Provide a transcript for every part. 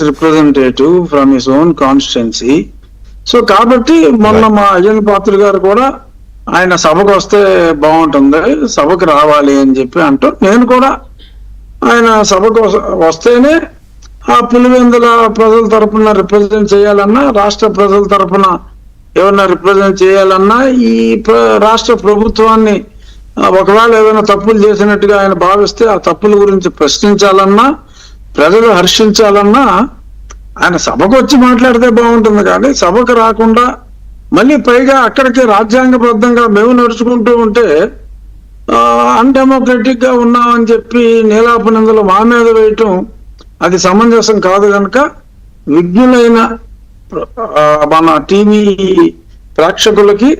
Representative from his own constituency. So కాబట్టి మొన్న మా అజయన్ పాత్ర గారు కూడా ఆయన సభకు వస్తే బాగుంటుంది, సభకు రావాలి అని చెప్పి అంటూ, నేను కూడా ఆయన సభకు వస్తేనే ఆ పులివెందుల ప్రజల తరఫున రిప్రజెంట్ చేయాలన్నా, రాష్ట్ర ప్రజల తరఫున ఏమన్నా రిప్రజెంట్ చేయాలన్నా, ఈ రాష్ట్ర ప్రభుత్వాన్ని ఒకవేళ ఏదైనా తప్పులు చేసినట్టుగా ఆయన భావిస్తే ఆ తప్పుల గురించి ప్రశ్నించాలన్నా, ప్రజలు హర్షించాలన్నా ఆయన సభకు వచ్చి మాట్లాడితే బాగుంటుంది. కానీ సభకు రాకుండా మళ్ళీ పైగా అక్కడికి రాజ్యాంగబద్ధంగా మేము నడుచుకుంటూ ఉంటే అన్డెమోక్రటిక్ గా ఉన్నామని చెప్పి నీలాప నిందలు మా మీద వేయటం అది సమంజసం కాదు. కనుక విజ్ఞులైన మన టీవీ ప్రేక్షకులకి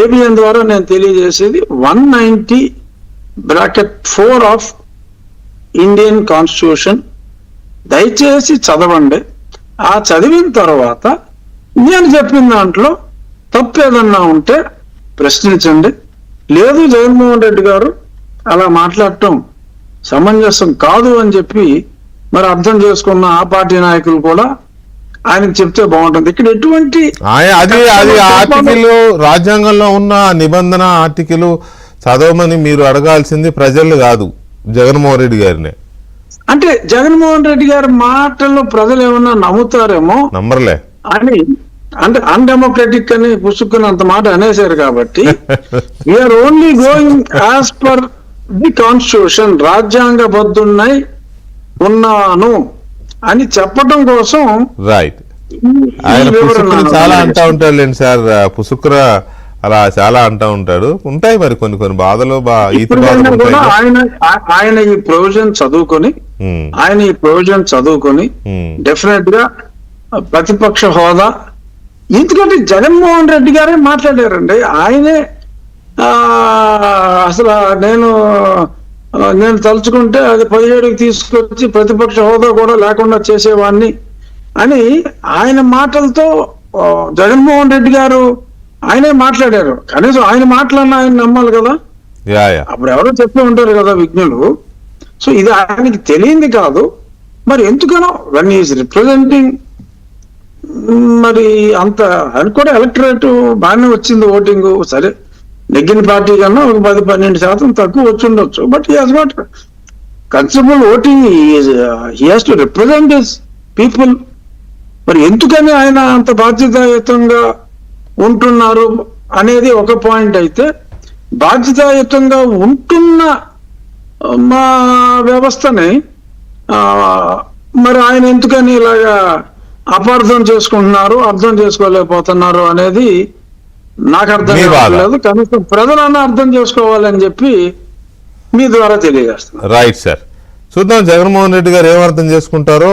ఏబిఎన్ ద్వారా నేను తెలియజేసేది 190(4) ఆఫ్ ఇండియన్ కాన్స్టిట్యూషన్ దయచేసి చదవండి. ఆ చదివిన తర్వాత నేను చెప్పిన దాంట్లో తప్పేదన్నా ఉంటే ప్రశ్నించండి. లేదు జగన్మోహన్ రెడ్డి గారు అలా మాట్లాడటం సమంజసం కాదు అని చెప్పి మరి అర్థం చేసుకున్న ఆ పార్టీ నాయకులు కూడా ఆయనకు చెప్తే బాగుంటుంది. ఇక్కడ ఎటువంటి అది ఆర్టికల్, రాజ్యాంగంలో ఉన్న నిబంధన ఆర్టికల్ చదవమని మీరు అడగాల్సింది ప్రజలు కాదు, జగన్మోహన్ రెడ్డి గారినే. అంటే జగన్మోహన్ రెడ్డి గారి మాటల్లో ప్రజలు ఏమన్నా నమ్ముతారేమో నమ్మర్లే అని, అంటే అన్డెమోక్రటిక్ అని పుసుకున్నంత మాట అనేసారు. కాబట్టి we are only going as per the constitution, రాజ్యాంగబద్ధున్నై ఉన్నాను అని చెప్పడం కోసం. రైట్. ఆయన పుసుకుని చాలా అంటా ఉంటాడులేండి సార్, పుసుకుర అలా చాలా అంటా ఉంటాడు. ఉంటాయి మరి కొన్ని బాధలు ఆయన ఈ ప్రొవిజన్ చదువుకొని డెఫినెట్ గా ప్రతిపక్ష హోదా, ఎందుకంటే జగన్మోహన్ రెడ్డి గారే మాట్లాడారండి. ఆయనే అసలు నేను తలుచుకుంటే అది 17కి తీసుకొచ్చి ప్రతిపక్ష హోదా కూడా లేకుండా చేసేవాడిని అని ఆయన మాటలతో జగన్మోహన్ రెడ్డి గారు ఆయనే మాట్లాడారు. కనీసం ఆయన మాటలన్నా ఆయన నమ్మాలి కదా. అప్పుడు ఎవరో చెప్పి ఉంటారు కదా విజ్ఞులు. సో ఇది ఆయనకి తెలియంది కాదు. మరి ఎందుకనో వెన్ ఈజ్ రిప్రజెంటింగ్, మరి అంత ఆయన కూడా ఎలక్టరేట్ బాగానే వచ్చింది ఓటింగ్. సరే నెగ్గిన పార్టీ కన్నా ఒక 10-12% తక్కువ వచ్చి ఉండొచ్చు. But he has got considerable voting. He has to represent his people. మరి ఎందుకని ఆయన అంత బాధ్యతాయుతంగా ఉంటున్నారు అనేది ఒక పాయింట్ అయితే, బాధ్యతాయుతంగా ఉంటున్న మా వ్యవస్థని మరి ఆయన ఎందుకని ఇలాగా అపార్థం చేసుకుంటున్నారు, అర్థం చేసుకోలేకపోతున్నారు అనేది నాకు అర్థం కావట్లేదు. కనీసం ప్రజలన్నా అర్థం చేసుకోవాలని చెప్పి మీ ద్వారా తెలియజేస్తున్నారు. రైట్ సార్, చూద్దాం జగన్మోహన్ రెడ్డి గారు ఏమర్థం చేసుకుంటారో.